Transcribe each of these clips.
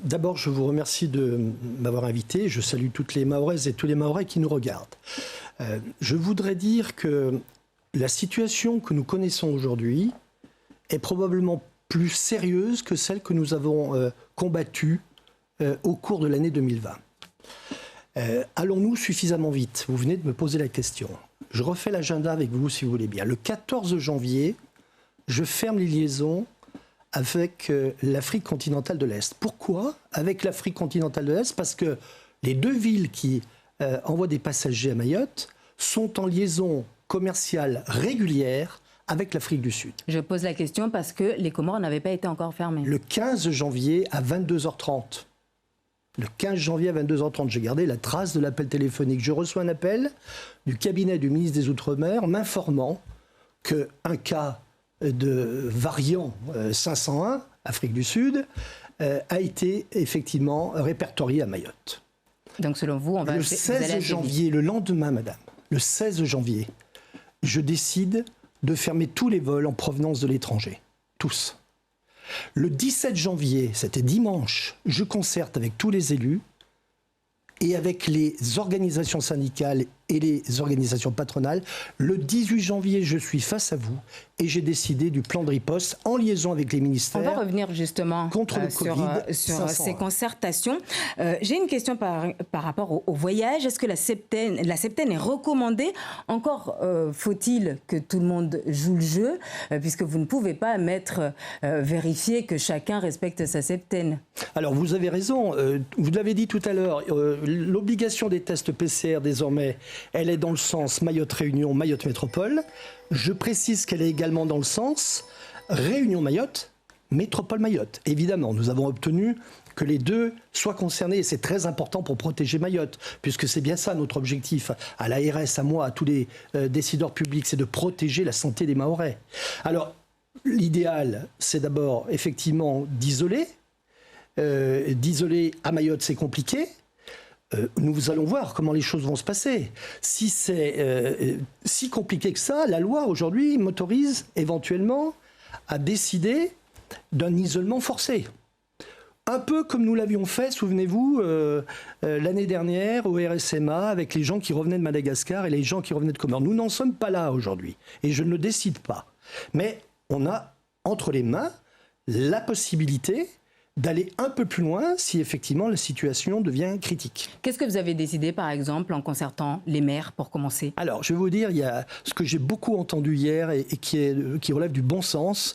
D'abord, je vous remercie de m'avoir invité. Je salue toutes les Mahoraises et tous les Mahorais qui nous regardent. Je voudrais dire que la situation que nous connaissons aujourd'hui est probablement plus sérieuse que celle que nous avons combattue au cours de l'année 2020. Allons-nous suffisamment vite? Vous venez de me poser la question. Je refais l'agenda avec vous si vous voulez bien. Le 14 janvier, je ferme les liaisons avec l'Afrique continentale de l'Est. Pourquoi avec l'Afrique continentale de l'Est? Parce que les deux villes qui envoient des passagers à Mayotte sont en liaison commerciale régulière avec l'Afrique du Sud. Je pose la question parce que les Comores n'avaient pas été encore fermées. Le 15 janvier à 22h30. Le 15 janvier à 22h30, j'ai gardé la trace de l'appel téléphonique. Je reçois un appel du cabinet du ministre des Outre-mer m'informant qu'un cas de variant 501, Afrique du Sud, a été effectivement répertorié à Mayotte. Donc selon vous, on va... Le 16 janvier, le lendemain, madame, le 16 janvier, je décide de fermer tous les vols en provenance de l'étranger. Tous. Le 17 janvier, c'était dimanche, je concerte avec tous les élus et avec les organisations syndicales et les organisations patronales. Le 18 janvier, je suis face à vous et j'ai décidé du plan de riposte en liaison avec les ministères. On va revenir justement contre le Covid sur ces concertations. J'ai une question par rapport au voyage. Est-ce que la septaine est recommandée? Encore faut-il que tout le monde joue le jeu, puisque vous ne pouvez pas vérifier que chacun respecte sa septaine. Alors vous avez raison, vous l'avez dit tout à l'heure, l'obligation des tests PCR désormais, elle est dans le sens Mayotte-Réunion, Mayotte-Métropole. Je précise qu'elle est également dans le sens Réunion-Mayotte, Métropole-Mayotte. Évidemment, nous avons obtenu que les deux soient concernés et c'est très important pour protéger Mayotte, puisque c'est bien ça notre objectif, à l'ARS, à moi, à tous les décideurs publics, c'est de protéger la santé des Mahorais. Alors, l'idéal, c'est d'abord effectivement d'isoler. D'isoler à Mayotte, c'est compliqué. Nous allons voir comment les choses vont se passer. Si c'est si compliqué que ça, la loi aujourd'hui m'autorise éventuellement à décider d'un isolement forcé. Un peu comme nous l'avions fait, souvenez-vous, l'année dernière au RSMA avec les gens qui revenaient de Madagascar et les gens qui revenaient de Comores. Nous n'en sommes pas là aujourd'hui et je ne le décide pas. Mais on a entre les mains la possibilité d'aller un peu plus loin si effectivement la situation devient critique. Qu'est-ce que vous avez décidé, par exemple, en concertant les maires, pour commencer? Alors, je vais vous dire, il y a ce que j'ai beaucoup entendu hier et qui relève du bon sens.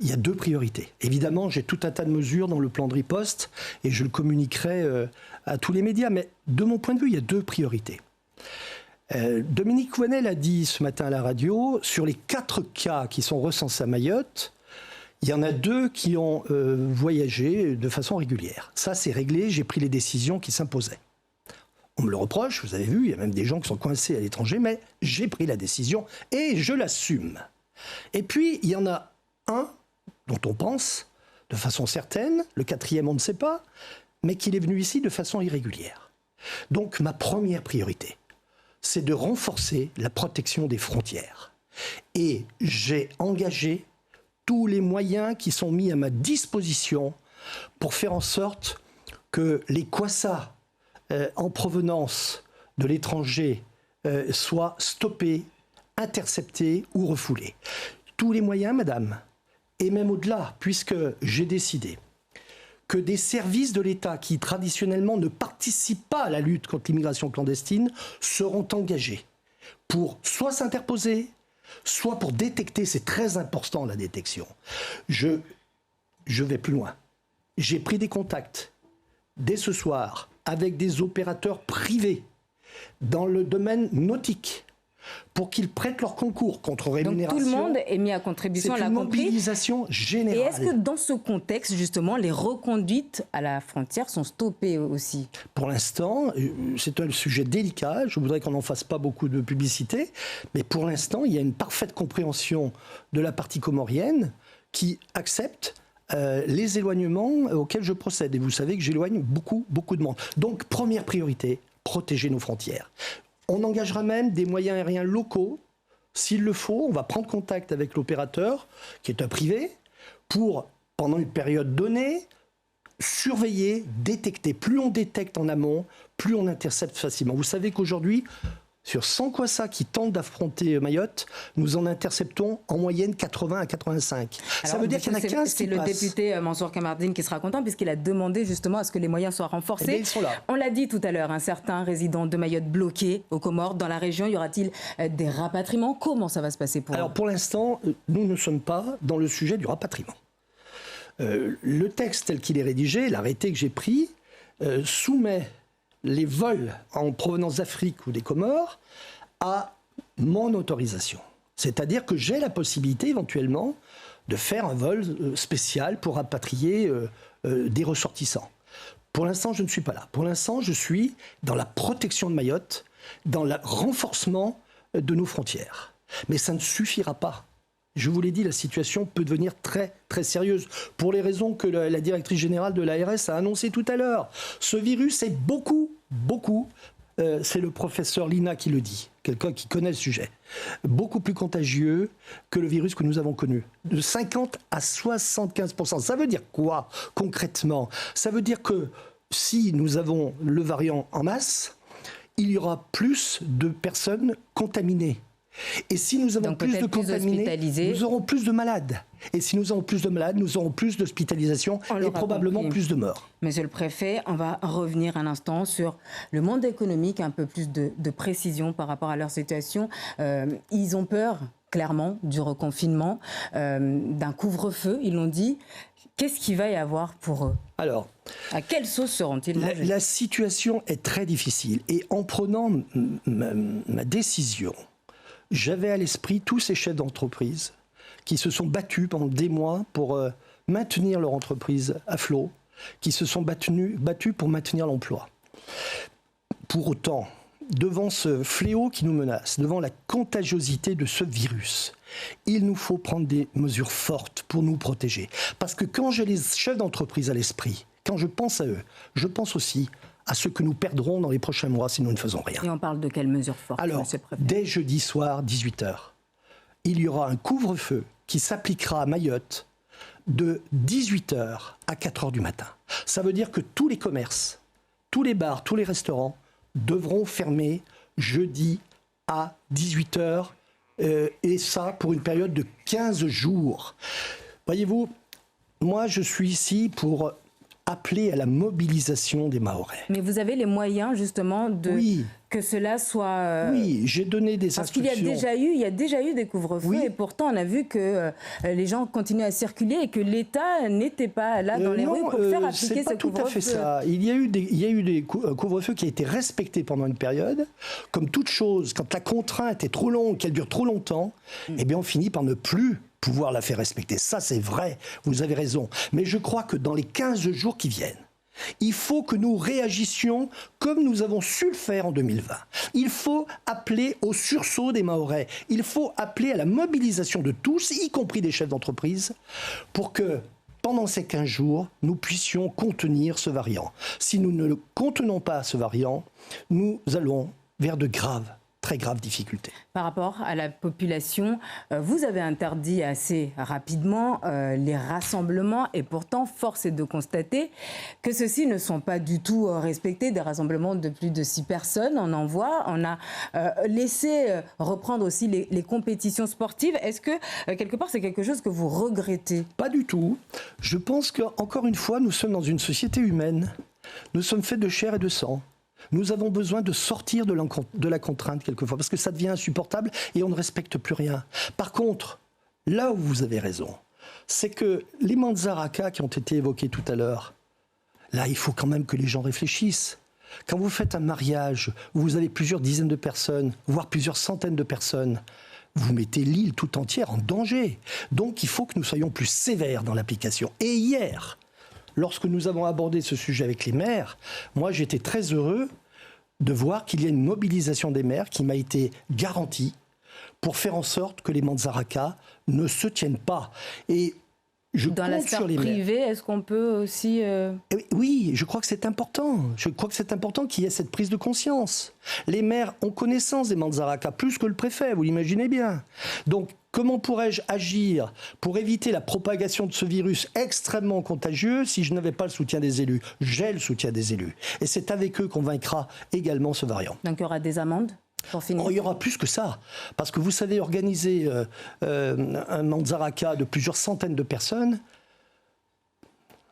Il y a deux priorités. Évidemment, j'ai tout un tas de mesures dans le plan de riposte et je le communiquerai à tous les médias. Mais de mon point de vue, il y a deux priorités. Dominique Ouanel a dit ce matin à la radio, sur les 4 cas qui sont recensés à Mayotte, il y en a 2 qui ont voyagé de façon régulière. Ça, c'est réglé, j'ai pris les décisions qui s'imposaient. On me le reproche, vous avez vu, il y a même des gens qui sont coincés à l'étranger, mais j'ai pris la décision et je l'assume. Et puis, il y en a un dont on pense, de façon certaine, le 4e on ne sait pas, mais qu'il est venu ici de façon irrégulière. Donc, ma première priorité, c'est de renforcer la protection des frontières. Et j'ai engagé tous les moyens qui sont mis à ma disposition pour faire en sorte que les kwassa en provenance de l'étranger soient stoppés, interceptés ou refoulés. Tous les moyens, madame, et même au-delà, puisque j'ai décidé que des services de l'État qui traditionnellement ne participent pas à la lutte contre l'immigration clandestine seront engagés pour soit s'interposer, soit pour détecter, c'est très important la détection. Je vais plus loin. J'ai pris des contacts dès ce soir avec des opérateurs privés dans le domaine nautique pour qu'ils prêtent leur concours contre rémunération. Donc tout le monde est mis à contribution, on l'a compris. C'est une mobilisation générale. Et est-ce que dans ce contexte, justement, les reconduites à la frontière sont stoppées aussi? Pour l'instant, c'est un sujet délicat. Je voudrais qu'on n'en fasse pas beaucoup de publicité. Mais pour l'instant, il y a une parfaite compréhension de la partie comorienne qui accepte les éloignements auxquels je procède. Et vous savez que j'éloigne beaucoup de monde. Donc, première priorité, protéger nos frontières. On engagera même des moyens aériens locaux. S'il le faut, on va prendre contact avec l'opérateur, qui est un privé, pour, pendant une période donnée, surveiller, détecter. Plus on détecte en amont, plus on intercepte facilement. Vous savez qu'aujourd'hui, sur 100 Kwassa qui tentent d'affronter Mayotte, nous en interceptons en moyenne 80 à 85. Alors, ça veut dire qu'il y en a 15 qui passent. C'est le député Mansour Kamardine qui sera content puisqu'il a demandé justement à ce que les moyens soient renforcés. Eh bien, ils sont là. On l'a dit tout à l'heure, un certain résident de Mayotte bloqué aux Comores. Dans la région, y aura-t-il des rapatriements? Comment ça va se passer pour eux? Alors pour l'instant, nous ne sommes pas dans le sujet du rapatriement. Le texte tel qu'il est rédigé, l'arrêté que j'ai pris, soumet les vols en provenance d'Afrique ou des Comores à mon autorisation. C'est-à-dire que j'ai la possibilité éventuellement de faire un vol spécial pour rapatrier des ressortissants. Pour l'instant, je ne suis pas là. Pour l'instant, je suis dans la protection de Mayotte, dans le renforcement de nos frontières. Mais ça ne suffira pas. Je vous l'ai dit, la situation peut devenir très, très sérieuse. Pour les raisons que la directrice générale de l'ARS a annoncées tout à l'heure. Ce virus est beaucoup, c'est le professeur Lina qui le dit, quelqu'un qui connaît le sujet, beaucoup plus contagieux que le virus que nous avons connu. De 50 à 75%. Ça veut dire quoi, concrètement? Ça veut dire que si nous avons le variant en masse, il y aura plus de personnes contaminées. Et si nous avons plus de contaminés, nous aurons plus de malades. Et si nous avons plus de malades, nous aurons plus d'hospitalisations et probablement plus de morts. Monsieur le préfet, on va revenir un instant sur le monde économique, un peu plus de précision par rapport à leur situation. Ils ont peur, clairement, du reconfinement, d'un couvre-feu, ils l'ont dit. Qu'est-ce qu'il va y avoir pour eux? Alors, à quelle sauce seront-ils mangés? La situation est très difficile. Et en prenant ma décision, j'avais à l'esprit tous ces chefs d'entreprise qui se sont battus pendant des mois pour maintenir leur entreprise à flot, qui se sont battus pour maintenir l'emploi. Pour autant, devant ce fléau qui nous menace, devant la contagiosité de ce virus, il nous faut prendre des mesures fortes pour nous protéger. Parce que quand j'ai les chefs d'entreprise à l'esprit, quand je pense à eux, je pense aussi à ce que nous perdrons dans les prochains mois si nous ne faisons rien. Et on parle de quelles mesures fortes? Alors, dès jeudi soir, 18h, il y aura un couvre-feu qui s'appliquera à Mayotte de 18h à 4h du matin. Ça veut dire que tous les commerces, tous les bars, tous les restaurants devront fermer jeudi à 18h, et ça pour une période de 15 jours. Voyez-vous, moi je suis ici pour appeler à la mobilisation des Mahorais. Mais vous avez les moyens justement de que cela soit... Oui, j'ai donné des instructions. Parce qu'il y a déjà eu des couvre-feux et pourtant on a vu que les gens continuaient à circuler et que l'État n'était pas là dans les rues pour faire appliquer ce couvre-feu. C'est pas tout à fait ça. Il y a eu des couvre-feux qui a été respectés pendant une période. Comme toute chose, quand la contrainte est trop longue, qu'elle dure trop longtemps, eh bien on finit par ne plus pouvoir la faire respecter. Ça, c'est vrai, vous avez raison. Mais je crois que dans les 15 jours qui viennent, il faut que nous réagissions comme nous avons su le faire en 2020. Il faut appeler au sursaut des Mahorais. Il faut appeler à la mobilisation de tous, y compris des chefs d'entreprise, pour que, pendant ces 15 jours, nous puissions contenir ce variant. Si nous ne le contenons pas, ce variant, nous allons vers de très graves difficultés. Par rapport à la population, vous avez interdit assez rapidement les rassemblements et pourtant, force est de constater que ceux-ci ne sont pas du tout respectés. Des rassemblements de plus de 6 personnes, on en voit. On a laissé reprendre aussi les compétitions sportives. Est-ce que, quelque part, c'est quelque chose que vous regrettez? Pas du tout. Je pense qu'encore une fois, nous sommes dans une société humaine. Nous sommes faits de chair et de sang. Nous avons besoin de sortir de la contrainte quelquefois, parce que ça devient insupportable et on ne respecte plus rien. Par contre, là où vous avez raison, c'est que les manzarakas qui ont été évoqués tout à l'heure, là, il faut quand même que les gens réfléchissent. Quand vous faites un mariage où vous avez plusieurs dizaines de personnes, voire plusieurs centaines de personnes, vous mettez l'île tout entière en danger. Donc, il faut que nous soyons plus sévères dans l'application. Et hier, lorsque nous avons abordé ce sujet avec les maires, moi j'étais très heureux de voir qu'il y a une mobilisation des maires qui m'a été garantie pour faire en sorte que les manzarakas ne se tiennent pas. Et Dans la sphère privée, est-ce qu'on peut aussi... Oui, je crois que c'est important. Je crois que c'est important qu'il y ait cette prise de conscience. Les maires ont connaissance des Manzaraka, plus que le préfet, vous l'imaginez bien. Donc, comment pourrais-je agir pour éviter la propagation de ce virus extrêmement contagieux si je n'avais pas le soutien des élus? J'ai le soutien des élus. Et c'est avec eux qu'on vaincra également ce variant. Donc, il y aura des amendes? Il y aura plus que ça, parce que vous savez, organiser un Manzaraka de plusieurs centaines de personnes,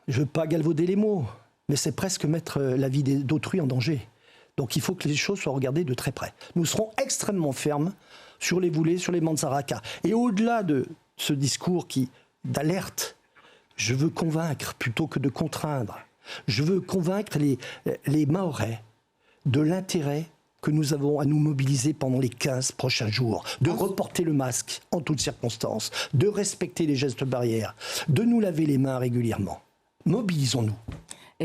je ne veux pas galvauder les mots, mais c'est presque mettre la vie d'autrui en danger. Donc il faut que les choses soient regardées de très près. Nous serons extrêmement fermes sur les boulets, sur les Manzaraka. Et au-delà de ce discours d'alerte, je veux convaincre plutôt que de contraindre. Je veux convaincre les Mahorais de l'intérêt que nous avons à nous mobiliser pendant les 15 prochains jours, de reporter le masque en toutes circonstances, de respecter les gestes barrières, de nous laver les mains régulièrement. Mobilisons-nous.